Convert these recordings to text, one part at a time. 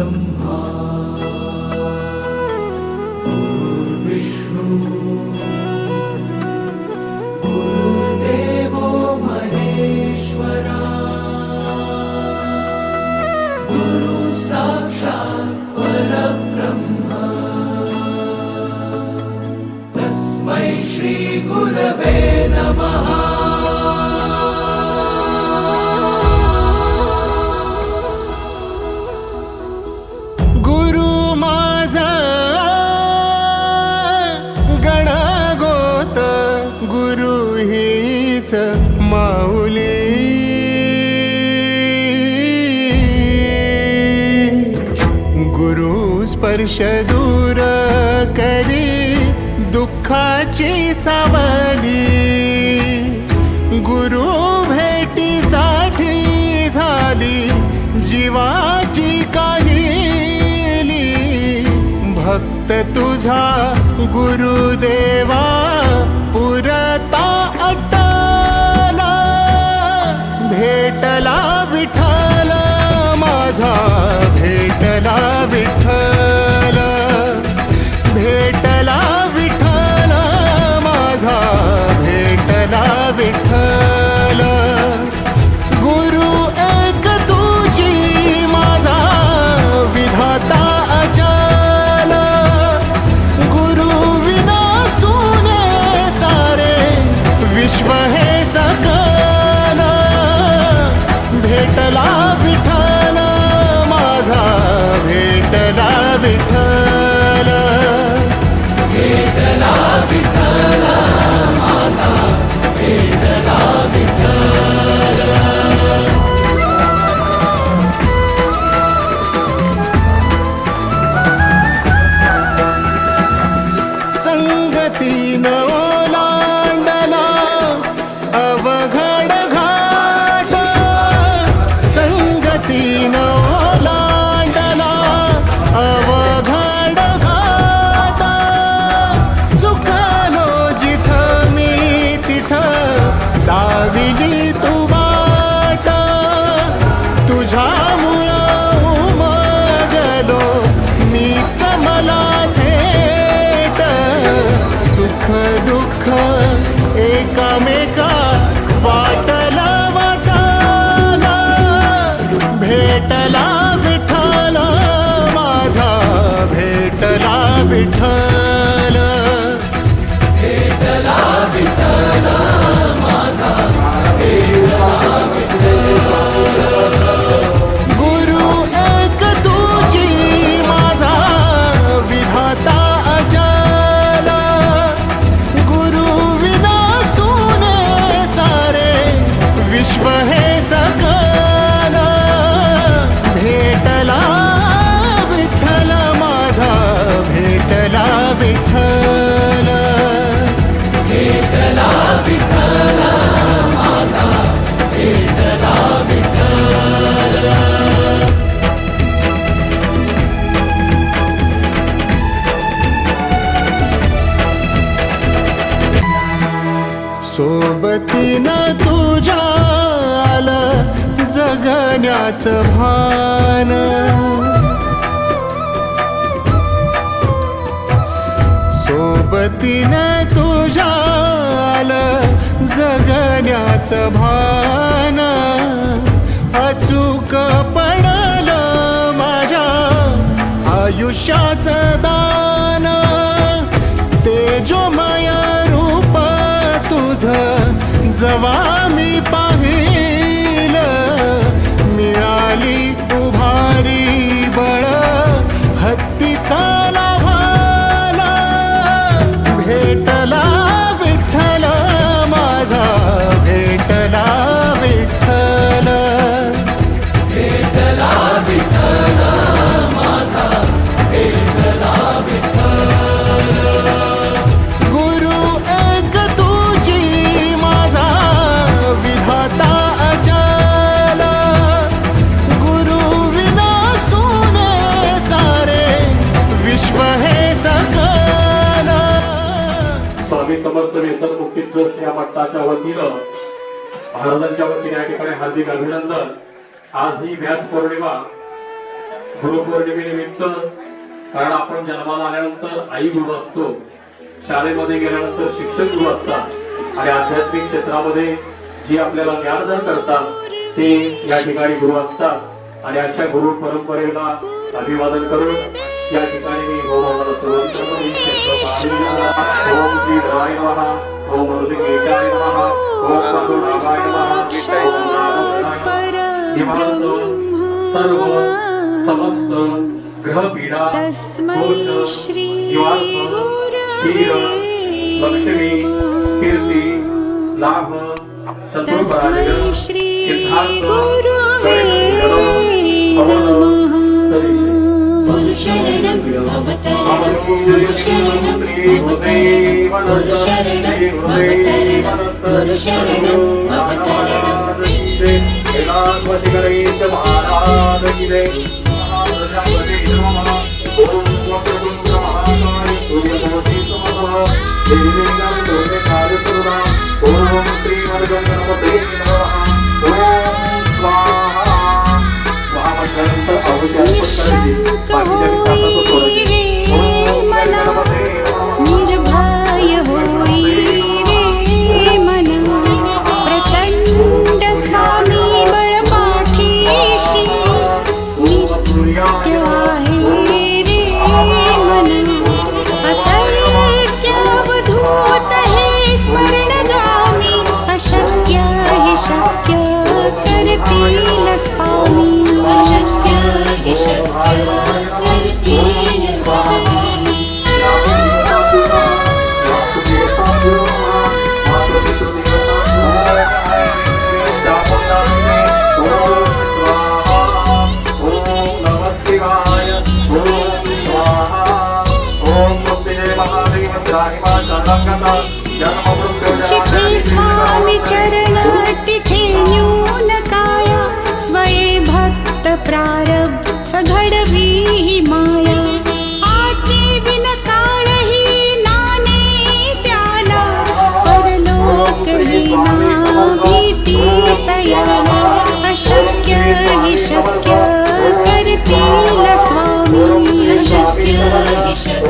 ब्रह्मा गुरुर्विष्णु गुरुर्देवो महेश्वरा गुरु साक्षात् परब्रह्म तस्मै श्री गुरवे नमः। माऊली गुरु स्पर्श दूर करी दुःखाची सावली गुरु भेटीसाठी झाली जीवाची काहिली भक्त तुझा गुरुदेवा पुरता भेटला विठ्ठल माझा भेटला विठ्ठल भेटला विठ्ठल माझा भेटला विठ्ठल गुरु एक तुझी माझा विधाता अचल गुरु विना सुने सारे विश्व हे सकल भेटला विठ्ठल माझा भेटला विठ्ठल भेटला विठ्ठल माझा भेटला विठ्ठल। संगतीन ओलांडला अवघड घाट संगतीन ओलांडला अवघड घाट चुकलो जिथं मी तिथं दाविली तू वाट तुझ्यामुळं उमगलो मीच मला थेट सुख दुःख एकामेका वाटला वाटाला भेटला विठ्ठल माझा भेटला विठ्ठल भेटला विठ्ठल माझा भेटला विठ्ठल। गुरु एक तुझी माझा विधाता अचल गुरु विना सुने सारे विश्व हे सकल भेटला विठ्ठल माझा भेटला विठ्ठल भेटला विठ्ठल माझा भेटला विठ्ठल। सोबतीनं तुझ्या आलं जगण्याचं भान सोबतीनं तुझ्या आलं जगण्याचं भान अचूक पडलं माझ्या आयुष्याचं दान तेजोमय रूप तुझं जवा मी पाहिलं मिळाली उभारी बळ हत्तीचा लाभाला भेटला विठ्ठल माझा भेटला विठ्ठल भेटला विठ्ठल माझा भेटला विठ्ठल। गुरु एक तुझी माझा विधाता अचल गुरु विना सुने सारे विश्व हे सकल। स्वामी समर्थ व्यसन मुक्ती ट्रस्ट या मठाच्या वतीनं महाराजांच्या वतीने या ठिकाणी हार्दिक अभिनंदन। आज ही व्यास पौर्णिमा गुरुपौर्णिमेनिमित्त, कारण आपण जन्माला आल्यानंतर आई गुरु असतो, शाळेमध्ये गेल्यानंतर शिक्षक गुरु असतात आणि आध्यात्मिक क्षेत्रामध्ये जी आपल्याला ज्ञानदान करतात ते या ठिकाणी गुरु असतात. आणि अशा गुरु परंपरेला अभिवादन करून या ठिकाणी मी होमाला सुरुवात करतो. ओम श्री देवाय नमः, ओम ऋषिकेशाय नमः, ओम वसुदेवाय नमः, ओम नारायणाय नमः. सर्व समस्त ग्रहपीडा, दोष, निवारण, धीर, लक्ष्मी, कीर्ती, लाभ, शत्रुपराजय, सिद्धार्थ, गुरु शरणं अवतरणं, गुरु शरणं अवतरणं, गुरु शरणं अवतरणं, गुरु शरणं अवतरणं. निशंक होई रे मना, निर्भय होई रे मना, प्रचंड स्वामी बळपाठीशी नित्य आहे रे मना. अतर्क्यावधूत हे स्मरणगामी, अशक्य हे शक्य करतील स्वामी. अशक्य हे शक्य करतील स्वामी. जिथे स्वामी चरण तिथे न्यून काया, स्वये भक्त प्रारब्ध घडवी ही माया. आज्ञे विन काळही नाने त्याला, परलोक ही ना भीती तयाला. अशक्य हि शक्य करतील स्वामी. अशक्य हि शक्य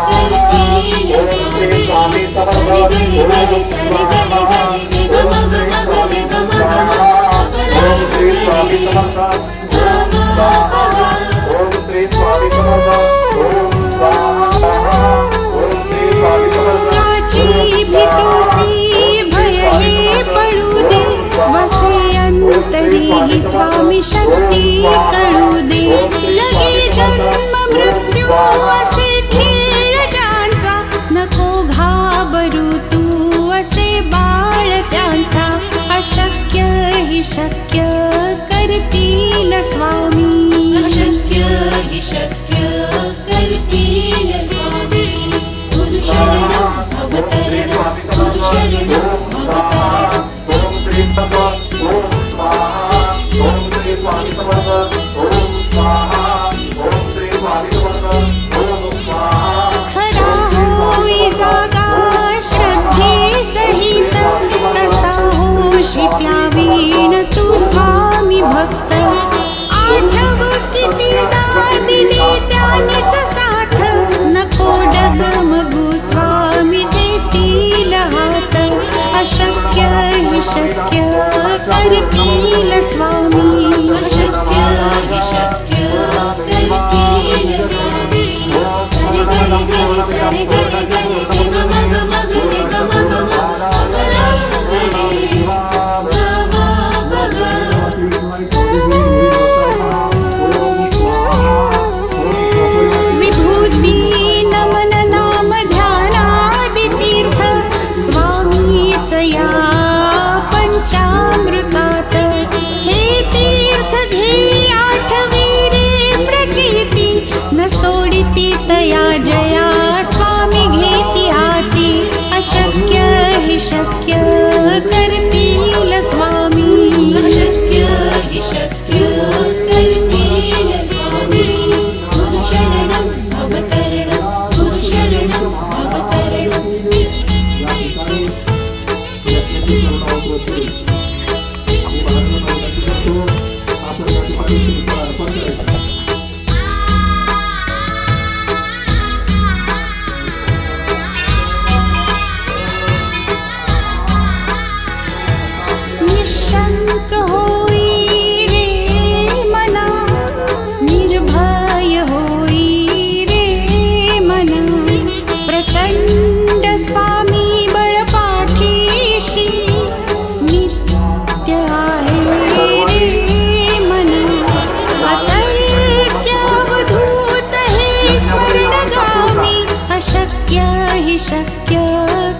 करतील स्वामी. गरि गरि गरि सरि गरि गरि ग म ग म ग रे ग म ग म काची भीतोसी भय हे पडू दे, वसे अंतरी ही स्वामी शक्ती कळू दे. जगी जन्म मृत्यू असे खेळ ज्यांचा, नको घाबरू तू असे बाळ त्यांचा. अशक्य हि शक्य करतील स्वामी. अशक्य हि शक्य करतील स्वामी. गुरु शरणं अवतरणं, गुरु शरणं अवतरणं. ओम श्री तत्व, ओम स्वाहा, ओम श्री स्वामी समर्थ, ओम स्वाहा, ओम श्री स्वामी समर्थ, ओम स्वाहा. खरा होई जागा श्रद्धे सहित, तसा होशी त्या वीण तू स्वामी भक्त. आठव कितीदा दिली त्यानेच साथ, नको डगमगू स्वामी देतील हात. अशक्य हि शक्य करतील स्वामी. अशक्य हि शक्य करतील स्वामी. गरि गरि गरि सरि गरि गरि ग म ग म ग रे ग म ग म ग रे ग म ग. विभूती नमन नाम ध्यानादि तीर्थ, स्वामीच या पंचामृतात. हे ते निशंक होई रे मना, निर्भय होई रे मना, प्रचंड स्वामी बळपाठीशी नित्य आहे रे मना, अतर्क्यावधूत हे स्मरणगामी, अशक्य हि शक्य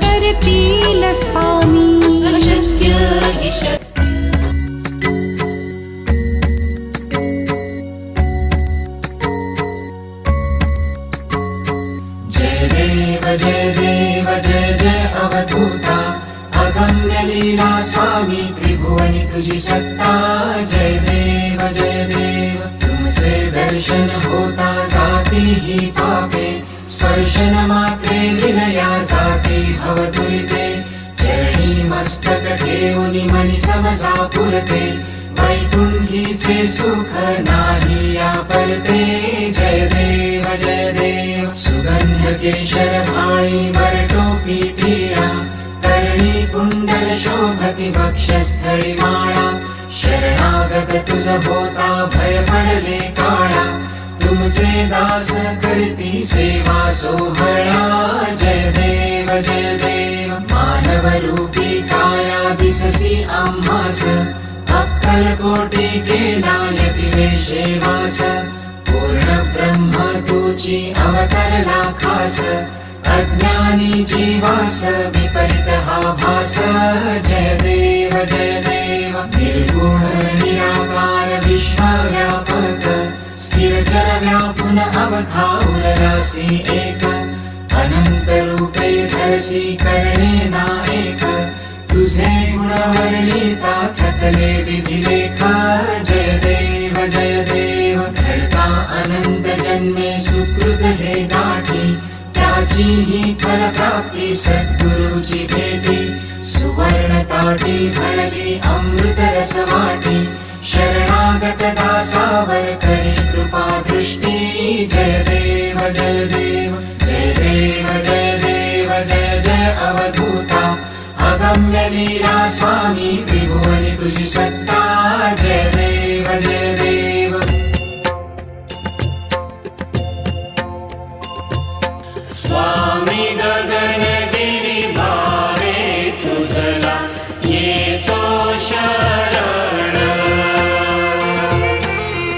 करतील स्वामी, अशक्य हि शक्य. जय देव जय देव जय जय अवधूता, अगम्य लीला स्वामी त्रिभुवनी तुझी सत्ता. जय देव तुमसे दर्शन होता जाती ही पापे, स्पर्शन मात्रे विलया जाती भवतुरिते. चरणी मस्तक ठेवून मनी समजा पुरते, वैकुंठीचे सुख नाही या परते. जय देव सुगंध केशर भाळी वरटोपी टिळा, करणी कुंडल शोभती वक्षस्थळी माळा. शरणागत तुझ होता भय पडले काळा, तुमचे दास करती सेवा सोहळा. जय देव मानव रूपी काया दिससी आम्हास, अक्कलकोटी केला यतिवेशे वास. पूर्ण ब्रह्म तुची अवतरला खास, अज्ञानी जीवास विपरीत हा भास. जय देव निर्गुण निराकार विश्वव्यापक, स्थिर चर व्यापून अवघा उरलासी एक. अनंत रूपे धरसी करणे नायक, तुझे गुण वर्णिता थकले विधिलेख. जय देव घडता अनंत जन्मे सुकृत हे गाठी, त्याची ही फलप्राप्ती सद्गुरूची भेटी. सुवर्ण ताटी भरली अमृत रस वाटी, शरणागत दासावर करी कृपा दृष्टी. जय देव जय जय अवधूता, अगम्य लीला स्वामी त्रिभुवनी तुझी सत्ता. जय देव स्वामी गगनगिरी भावे तुझला येतो शरण.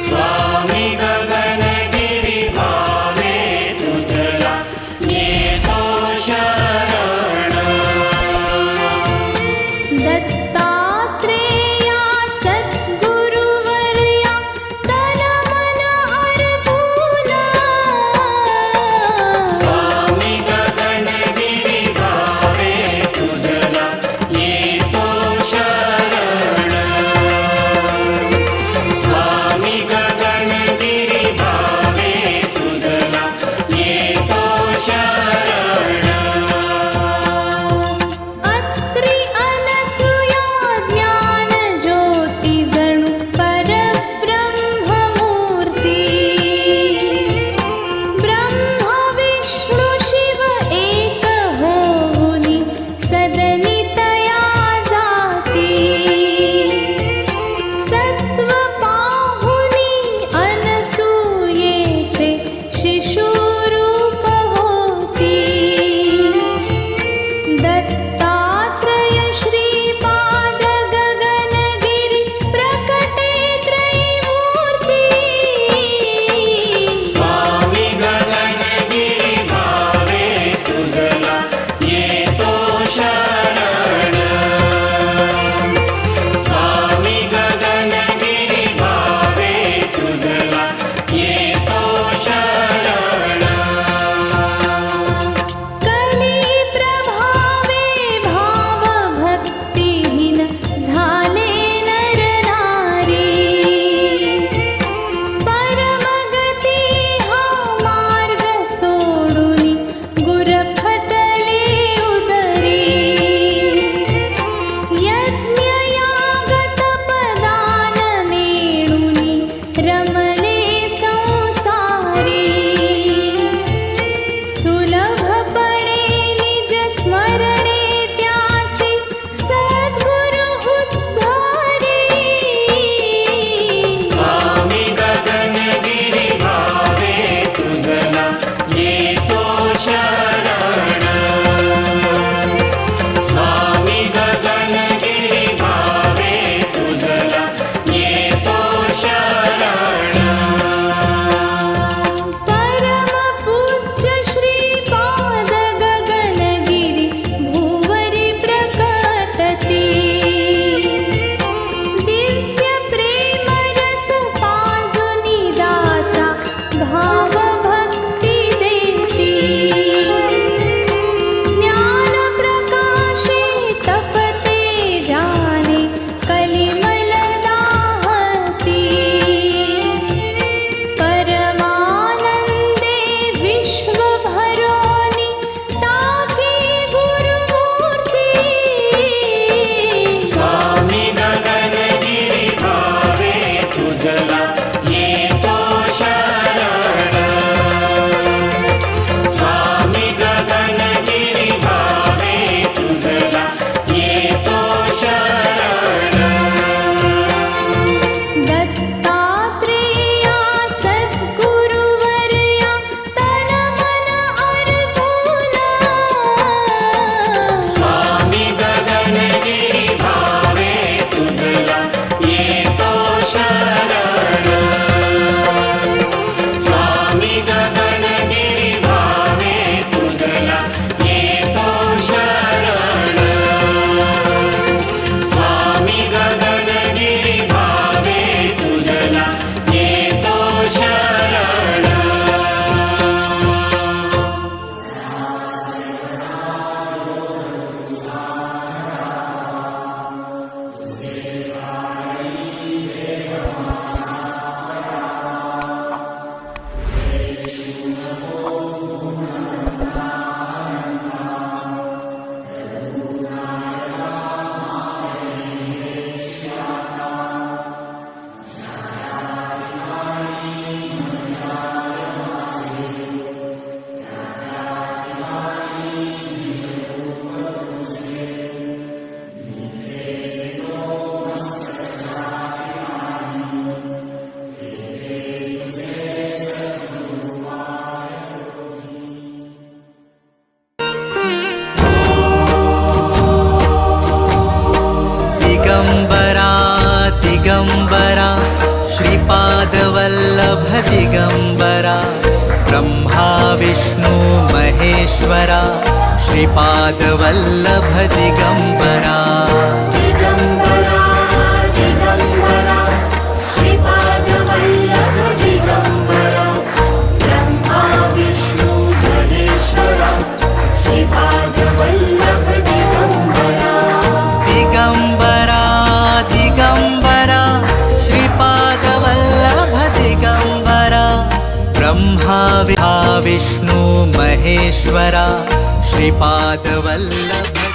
स्वामी गगनगिरी भावे तुझला येतो शरण. दत्तात्रेया दिगम्बरा ब्रह्मा विष्णु महेश्वरा श्रीपादवल्लभ दिगम्बरा दिगम्बरा दिगम्बरा श्रीपादवल्लभ दिगम्बरा ब्रह्मा विष्णु महेश्वरा श्रीपादवल्लभ दिगम्बरा दिगम्बरा दिगम्बरा श्रीपादवल्लभ दिगम्बरा ब्रह्मा विष्णु महेश्वरा श्रीपादवल्लभ